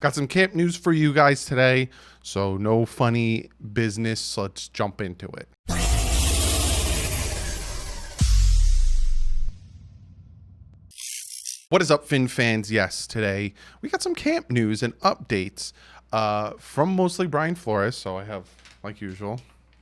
Got some camp news for you guys today, so no funny business. So let's jump into it. What is up, Fin fans? Yes, today we got some camp news and updates from mostly Brian Flores. So I have, like usual,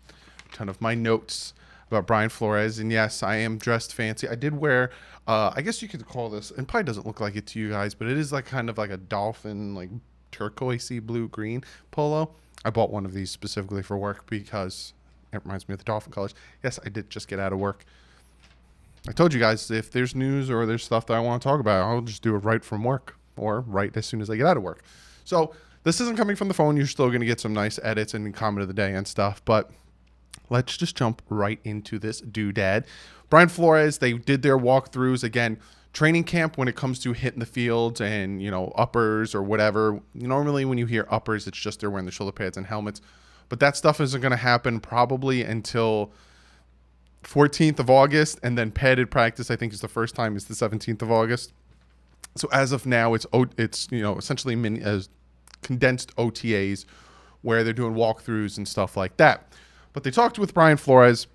a ton of my notes about Brian Flores. And yes, I am dressed fancy. I did wear, I guess you could call this, and probably doesn't look like it to you guys, but it is like kind of like a dolphin, like turquoisey blue green polo. I bought one of these specifically for work because it reminds me of the dolphin colors. Yes, I did just get out of work. I told you guys, if there's news or there's stuff that I want to talk about, I'll just do it right from work or right as soon as I get out of work. So this isn't coming from the phone. You're still going to get some nice edits and comment of the day and stuff, but let's just jump right into this doodad. Brian Flores, they did their walkthroughs. Again, training camp when it comes to hitting the field and, uppers or whatever. Normally when you hear uppers, it's just they're wearing the shoulder pads and helmets. But that stuff isn't going to happen probably until 14th of August. And then padded practice, I think, is the first time is the 17th of August. So as of now, it's essentially as condensed OTAs where they're doing walkthroughs and stuff like that. But they talked with Brian Flores.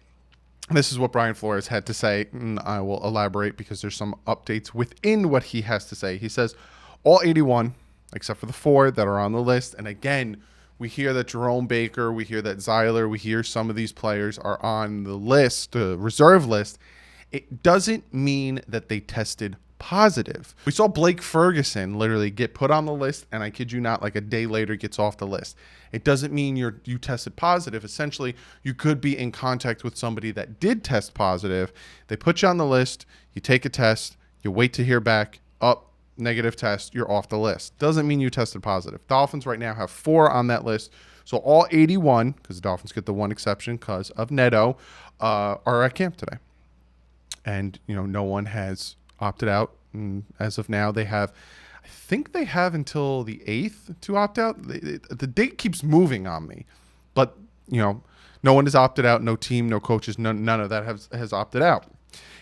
This is what Brian Flores had to say, and I will elaborate because there's some updates within what he has to say. He says, all 81, except for the 4 that are on the list. And again, we hear that Jerome Baker, we hear that Zeiler, we hear some of these players are on the list, the reserve list. It doesn't mean that they tested positive. We saw Blake Ferguson literally get put on the list, and I kid you not, like a day later gets off the list. It doesn't mean you tested positive. Essentially, you could be in contact with somebody that did test positive. They put you on the list, you take a test, you wait to hear back, negative test, you're off the list. Doesn't mean you tested positive. Dolphins right now have 4 on that list. So all 81, because the Dolphins get the one exception because of Neto, are at camp today. And, no one has opted out. And as of now, I think they have until the 8th to opt out. The date keeps moving on me, but no one has opted out. No team, no coaches, none of that has opted out.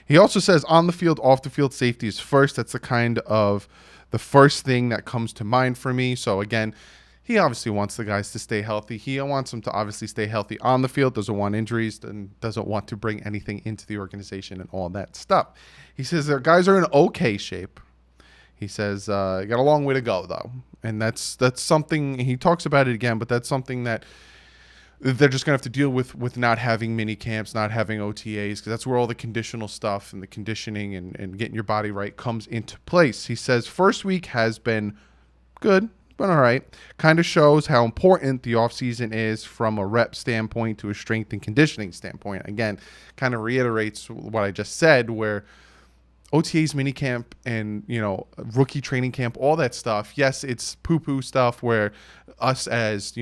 He also says on the field, off the field safety is first. That's the first thing that comes to mind for me. So again, he obviously wants the guys to stay healthy. He wants them to obviously stay healthy on the field, doesn't want injuries, and doesn't want to bring anything into the organization and all that stuff. He says their guys are in okay shape. He says, got a long way to go, though. And that's something, he talks about it again, but that's something that they're just going to have to deal with not having mini camps, not having OTAs, because that's where all the conditional stuff and the conditioning and getting your body right comes into place. He says first week has been good. But all right, kind of shows how important the offseason is from a rep standpoint to a strength and conditioning standpoint. Again, kind of reiterates what I just said, where OTAs, minicamp, and, rookie training camp, all that stuff. Yes, it's poo-poo stuff where us as,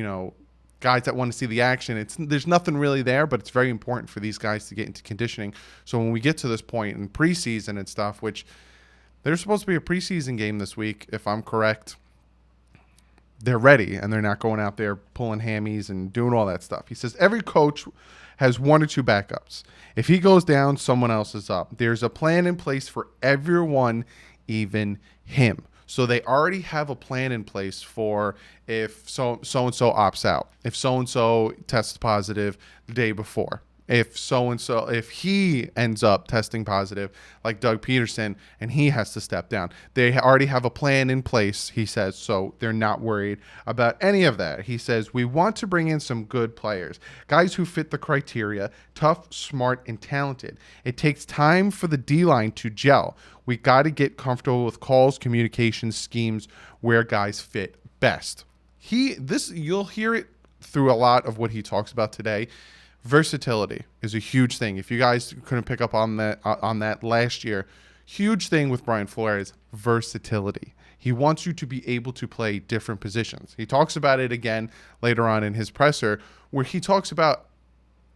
guys that want to see the action, there's nothing really there, but it's very important for these guys to get into conditioning. So when we get to this point in preseason and stuff, which there's supposed to be a preseason game this week, if I'm correct, they're ready and they're not going out there pulling hammies and doing all that stuff. He says every coach has 1 or 2 backups. If he goes down, someone else is up. There's a plan in place for everyone, even him. So they already have a plan in place for if so-and-so opts out, if so-and-so tests positive the day before, if he ends up testing positive, like Doug Peterson, and he has to step down. They already have a plan in place, he says, so they're not worried about any of that. He says, we want to bring in some good players, guys who fit the criteria, tough, smart, and talented. It takes time for the D-line to gel. We got to get comfortable with calls, communications, schemes, where guys fit best. You'll hear it through a lot of what he talks about today. Versatility is a huge thing. If you guys couldn't pick up on that last year, huge thing with Brian Flores, versatility. He wants you to be able to play different positions. He talks about it again later on in his presser, where he talks about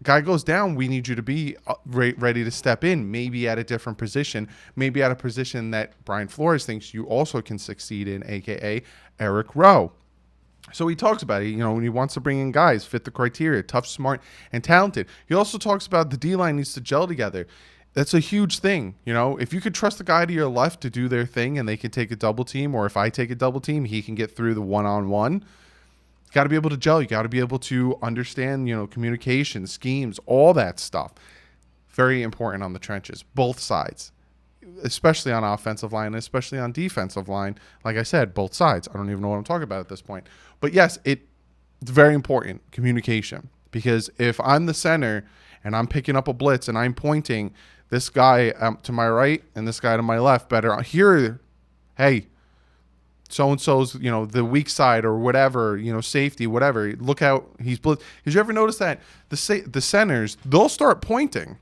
guy goes down, we need you to be ready to step in, maybe at a different position, maybe at a position that Brian Flores thinks you also can succeed in, aka Eric Rowe. So he talks about it, when he wants to bring in guys, fit the criteria, tough, smart, and talented. He also talks about the D-line needs to gel together. That's a huge thing. If you could trust the guy to your left to do their thing and they can take a double team, or if I take a double team, he can get through the one-on-one. You got to be able to gel. You got to be able to understand, communication, schemes, all that stuff. Very important on the trenches, both sides, especially on offensive line, and especially on defensive line. Like I said, both sides. I don't even know what I'm talking about at this point. But yes, it's very important, communication. Because if I'm the center and I'm picking up a blitz and I'm pointing this guy to my right and this guy to my left, better hear, hey, so-and-so's, the weak side or whatever, safety, whatever. Look out, he's blitz. Did you ever notice that the centers, they'll start pointing?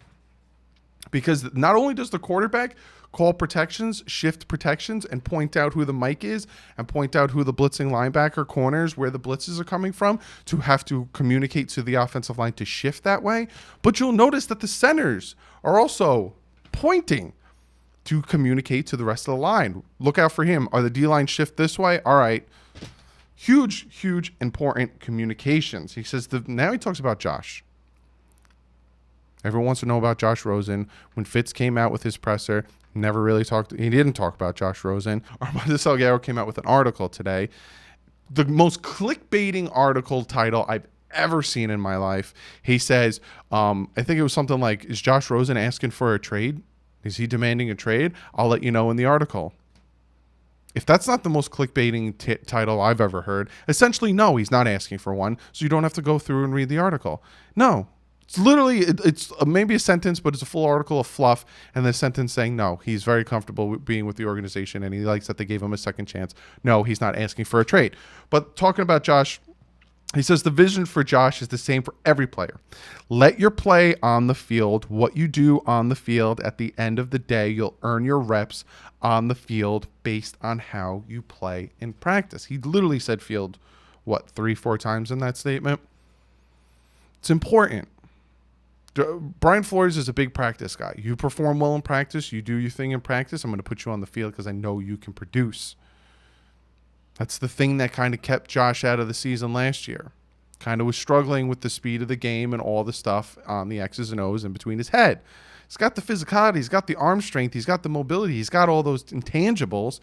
Because not only does the quarterback call protections, shift protections, and point out who the mic is and point out who the blitzing linebacker corners, where the blitzes are coming from, to have to communicate to the offensive line to shift that way. But you'll notice that the centers are also pointing to communicate to the rest of the line. Look out for him. Are the D-line shift this way? All right. Huge, huge, important communications. He says, now he talks about Josh. Everyone wants to know about Josh Rosen. When Fitz came out with his presser, he didn't talk about Josh Rosen. Armando Salguero came out with an article today. The most clickbaiting article title I've ever seen in my life. He says, I think it was something like, is Josh Rosen asking for a trade? Is he demanding a trade? I'll let you know in the article. If that's not the most clickbaiting title I've ever heard, essentially, no, he's not asking for one, so you don't have to go through and read the article. No. It's literally, it's maybe a sentence, but it's a full article of fluff, and the sentence saying, no, he's very comfortable being with the organization, and he likes that they gave him a second chance. No, he's not asking for a trade. But talking about Josh, he says the vision for Josh is the same for every player. Let your play on the field, what you do on the field, at the end of the day, you'll earn your reps on the field based on how you play in practice. He literally said field, 3-4 times in that statement? It's important. Brian Flores is a big practice guy. You perform well in practice. You do your thing in practice. I'm going to put you on the field because I know you can produce. That's the thing that kind of kept Josh out of the season last year. Kind of was struggling with the speed of the game and all the stuff on the X's and O's in between his head. He's got the physicality. He's got the arm strength. He's got the mobility. He's got all those intangibles.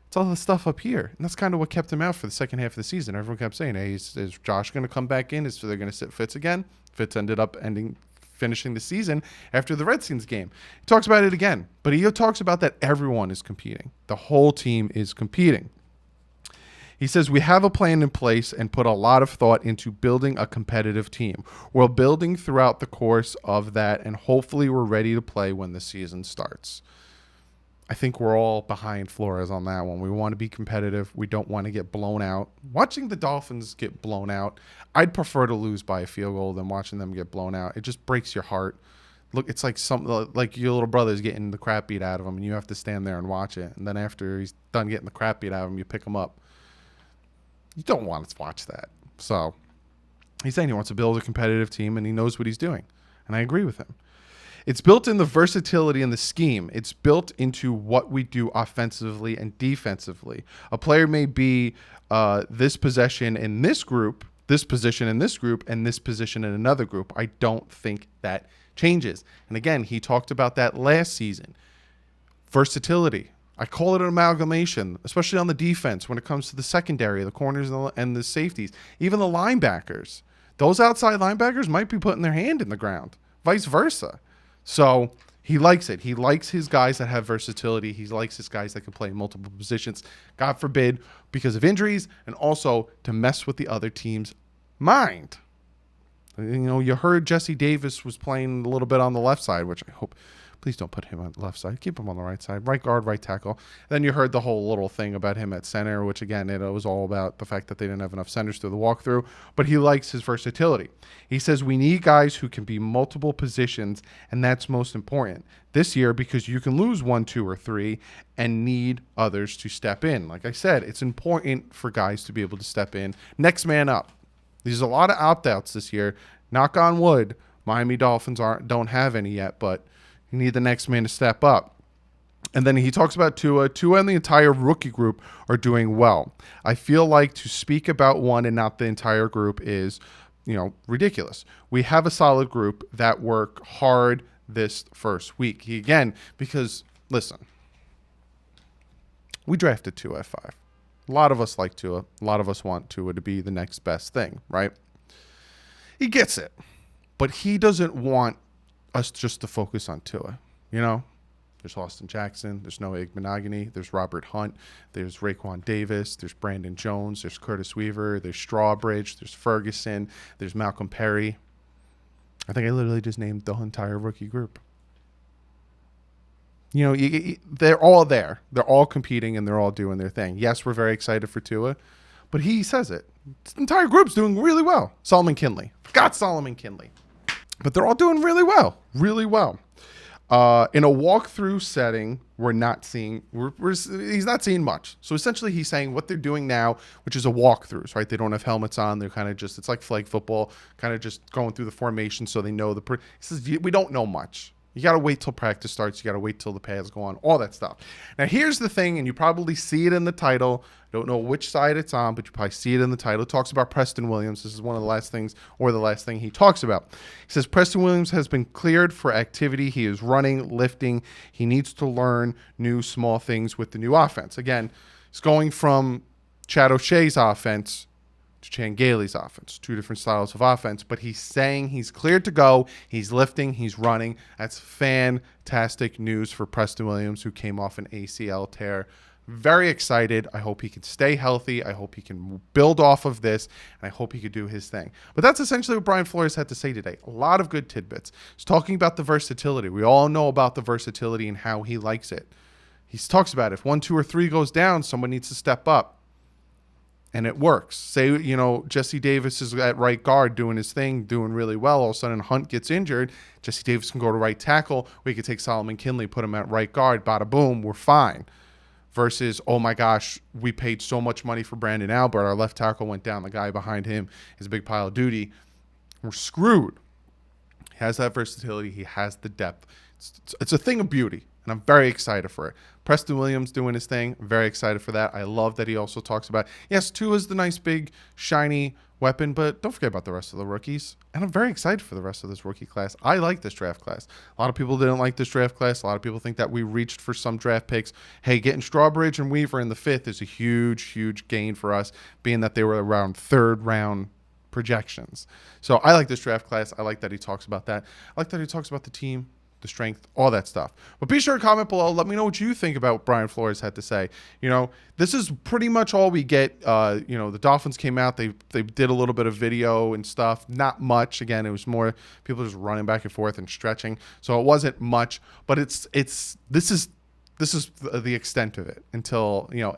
It's all the stuff up here. And that's kind of what kept him out for the second half of the season. Everyone kept saying, hey, is Josh going to come back in? They're going to sit Fitz again? Fitz ended up finishing the season after the Redskins game. He talks about it again, but he talks about that everyone is competing. The whole team is competing. He says, we have a plan in place and put a lot of thought into building a competitive team. We're building throughout the course of that, and hopefully we're ready to play when the season starts. I think we're all behind Flores on that one. We want to be competitive. We don't want to get blown out. Watching the Dolphins get blown out, I'd prefer to lose by a field goal than watching them get blown out. It just breaks your heart. Look, it's like like your little brother's getting the crap beat out of him, and you have to stand there and watch it. And then after he's done getting the crap beat out of him, you pick him up. You don't want to watch that. So he's saying he wants to build a competitive team, and he knows what he's doing. And I agree with him. It's built in the versatility and the scheme. It's built into what we do offensively and defensively. A player may be this possession in this group, this position in this group, and this position in another group. I don't think that changes. And again, he talked about that last season. Versatility. I call it an amalgamation, especially on the defense when it comes to the secondary, the corners and the safeties, even the linebackers. Those outside linebackers might be putting their hand in the ground, vice versa. So he likes it. He likes his guys that have versatility. He likes his guys that can play in multiple positions, God forbid, because of injuries, and also to mess with the other team's mind. You heard Jesse Davis was playing a little bit on the left side, which I hope, please don't put him on the left side. Keep him on the right side. Right guard, right tackle. Then you heard the whole little thing about him at center, which again, it was all about the fact that they didn't have enough centers through the walkthrough, but he likes his versatility. He says we need guys who can be multiple positions, and that's most important this year because you can lose 1, 2, or 3 and need others to step in. Like I said, it's important for guys to be able to step in. Next man up. There's a lot of opt-outs this year. Knock on wood, Miami Dolphins don't have any yet, but you need the next man to step up. And then he talks about Tua. Tua and the entire rookie group are doing well. I feel like to speak about one and not the entire group is, ridiculous. We have a solid group that work hard. this first week. Because listen, we drafted Tua at 5. A lot of us like Tua. A lot of us want Tua to be the next best thing, right? He gets it. But he doesn't want us just to focus on Tua. You know, there's Austin Jackson. There's Noah Igbenogany. There's Robert Hunt. There's Raekwon Davis. There's Brandon Jones. There's Curtis Weaver. There's Strawbridge. There's Ferguson. There's Malcolm Perry. I think I literally just named the entire rookie group. You know, they're all there. They're all competing and they're all doing their thing. Yes, we're very excited for Tua, but he says it. The entire group's doing really well. Solomon Kinley. Forgot Solomon Kinley. But they're all doing really well. Really well. In a walkthrough setting, we're not seeing, he's not seeing much. So essentially he's saying what they're doing now, which is a walkthroughs, right? They don't have helmets on. They're kind of just, it's like flag football, kind of just going through the formation so they know he says, we don't know much. You got to wait till practice starts. You got to wait till the pads go on, all that stuff. Now, here's the thing, and you probably see it in the title. Don't know which side it's on, but you probably see it in the title. It talks about Preston Williams. This is one of the last things, or the last thing he talks about. He says, Preston Williams has been cleared for activity. He is running, lifting. He needs to learn new small things with the new offense. Again, it's going from Chad O'Shea's offense to Chan Gailey's offense. 2 different styles of offense, but he's saying he's cleared to go. He's lifting. He's running. That's fantastic news for Preston Williams, who came off an ACL tear. Very excited. I hope he can stay healthy. I hope he can build off of this, and I hope he could do his thing. But that's essentially what Brian Flores had to say today. A lot of good tidbits. He's talking about the versatility. We all know about the versatility and how he likes it. He talks about if 1, 2, or 3 goes down, someone needs to step up. And it works. Say, you know, Jesse Davis is at right guard doing his thing, doing really well. All of a sudden, Hunt gets injured. Jesse Davis can go to right tackle. We could take Solomon Kinley, put him at right guard. Bada boom, we're fine. Versus, oh my gosh, we paid so much money for Brandon Albert. Our left tackle went down. The guy behind him is a big pile of duty. We're screwed. He has that versatility. He has the depth. It's a thing of beauty, and I'm very excited for it. Preston Williams doing his thing. I'm very excited for that. I love that he also talks about, yes, Tua is the nice, big, shiny weapon, but don't forget about the rest of the rookies. And I'm very excited for the rest of this rookie class. I like this draft class. A lot of people didn't like this draft class. A lot of people think that we reached for some draft picks. Hey, getting Strawbridge and Weaver in the 5th is a huge, huge gain for us, being that they were around 3rd round projections. So I like this draft class. I like that he talks about that. I like that he talks about the team, the strength, all that stuff. But be sure to comment below. Let me know what you think about what Brian Flores had to say. You know, this is pretty much all we get. You know, the Dolphins came out. They did a little bit of video and stuff. Not much. Again, it was more people just running back and forth and stretching. So it wasn't much. But this is the extent of it until, you know,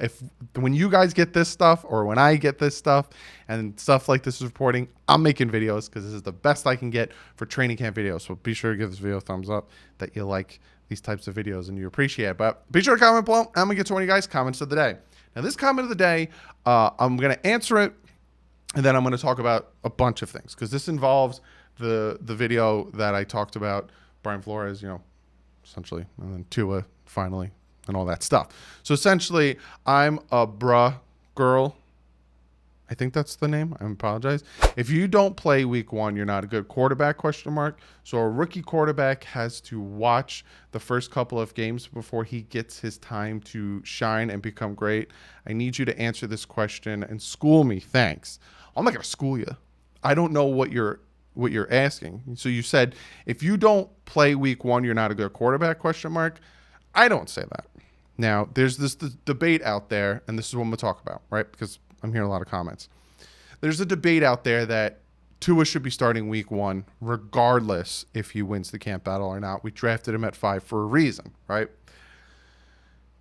when you guys get this stuff or when I get this stuff and stuff like this is reporting, I'm making videos because this is the best I can get for training camp videos. So be sure to give this video a thumbs up that you like these types of videos and you appreciate it. But be sure to comment below. I'm going to get to one of you guys' comments of the day. Now, this comment of the day, I'm going to answer it, and then I'm going to talk about a bunch of things because this involves the video that I talked about, Brian Flores, you know, essentially, and then Tua finally, and all that stuff. So essentially, I'm a bruh girl. I think that's the name. I apologize. If you don't play week 1, you're not a good quarterback, ? So a rookie quarterback has to watch the first couple of games before he gets his time to shine and become great. I need you to answer this question and school me. Thanks. I'm not going to school you. I don't know what you're asking. So you said, if you don't play week 1, you're not a good quarterback, ? I don't say that. Now, there's this debate out there, and this is what I'm going to talk about, right? Because I'm hearing a lot of comments. There's a debate out there that Tua should be starting week 1, regardless if he wins the camp battle or not. We drafted him at 5 for a reason, right?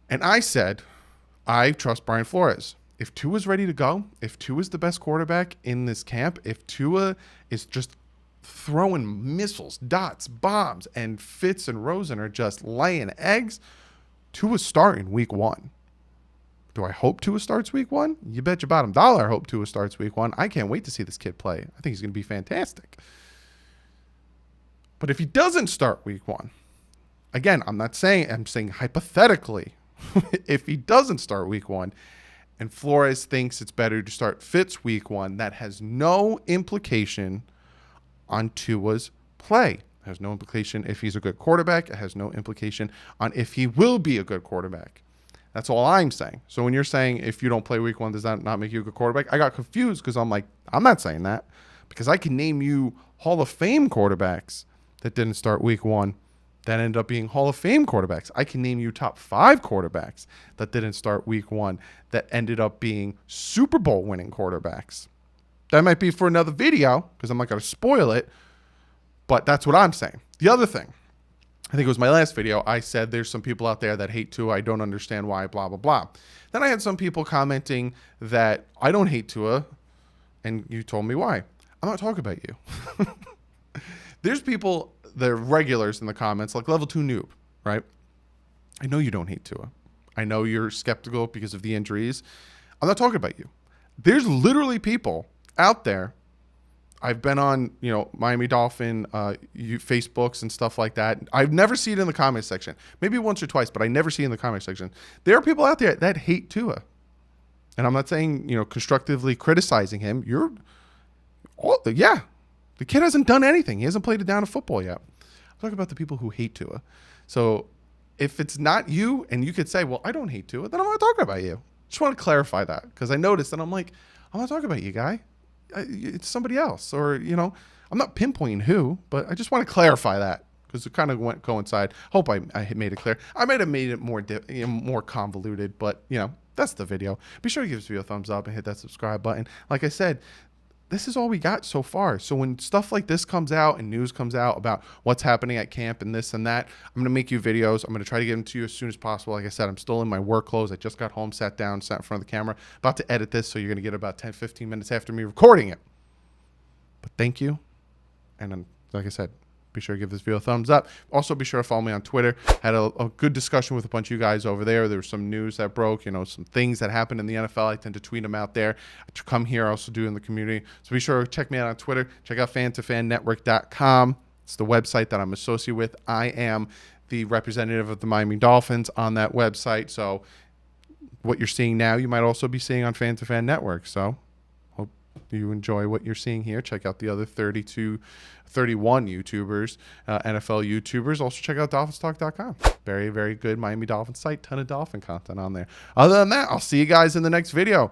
And I said, I trust Brian Flores. If Tua's ready to go, if Tua's the best quarterback in this camp, if Tua is just throwing missiles, dots, bombs, and Fitz and Rosen are just laying eggs, Tua's starting week 1. Do I hope Tua starts week 1? You bet your bottom dollar I hope Tua starts week 1. I can't wait to see this kid play. I think he's going to be fantastic. But if he doesn't start week 1, again, I'm saying hypothetically, if he doesn't start week 1 and Flores thinks it's better to start Fitz week 1, that has no implication on Tua's play. It has no implication if he's a good quarterback. It has no implication on if he will be a good quarterback. That's all I'm saying. So when you're saying if you don't play week 1, does that not make you a good quarterback? I got confused because I'm like, I'm not saying that, because I can name you Hall of Fame quarterbacks that didn't start week 1 that ended up being Hall of Fame quarterbacks. I can name you top 5 quarterbacks that didn't start week 1 that ended up being Super Bowl winning quarterbacks. That might be for another video because I'm not going to spoil it, but that's what I'm saying. The other thing, I think it was my last video, I said there's some people out there that hate Tua. I don't understand why, blah, blah, blah. Then I had some people commenting that I don't hate Tua, and you told me why. I'm not talking about you. There's people, they're regulars in the comments, like level 2 noob, right? I know you don't hate Tua. I know you're skeptical because of the injuries. I'm not talking about you. There's literally people out there. I've been on, Miami Dolphin, Facebooks and stuff like that. I've never seen it in the comment section. Maybe once or twice, but I never see it in the comment section. There are people out there that hate Tua. And I'm not saying, constructively criticizing him. The kid hasn't done anything. He hasn't played a down of football yet. I'm talking about the people who hate Tua. So if it's not you and you could say, well, I don't hate Tua, then I'm not talking about you. Just want to clarify that because I noticed and I'm like, I'm not talking about you, guy. It's somebody else, or I'm not pinpointing who, but I just want to clarify that because it kind of coincide. Hope I made it clear. I might have made it more convoluted, but that's the video. Be sure to give this video a thumbs up and hit that subscribe button. Like I said, this is all we got so far. So when stuff like this comes out and news comes out about what's happening at camp and this and that, I'm going to make you videos. I'm going to try to get them to you as soon as possible. Like I said, I'm still in my work clothes. I just got home, sat down, sat in front of the camera, about to edit this. So you're going to get about 10, 15 minutes after me recording it. But thank you. And then, like I said, be sure to give this video a thumbs up. Also, be sure to follow me on Twitter. Had a good discussion with a bunch of you guys over there. There was some news that broke, some things that happened in the NFL. I tend to tweet them out there. To come here, I also do in the community. So be sure to check me out on Twitter. Check out fan2fannetwork.com. It's the website that I'm associated with. I am the representative of the Miami Dolphins on that website. So what you're seeing now, you might also be seeing on Fan2Fan Network. So hope you enjoy what you're seeing here. Check out the other 31 YouTubers, NFL YouTubers. Also check out DolphinsTalk.com. Very, very good Miami Dolphins site. Ton of Dolphin content on there. Other than that, I'll see you guys in the next video.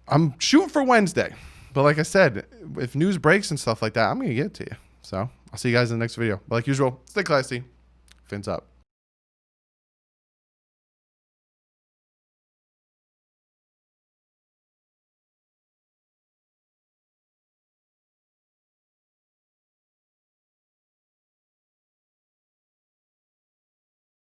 I'm shooting for Wednesday. But like I said, if news breaks and stuff like that, I'm going to get it to you. So I'll see you guys in the next video. But like usual, stay classy. Fins up.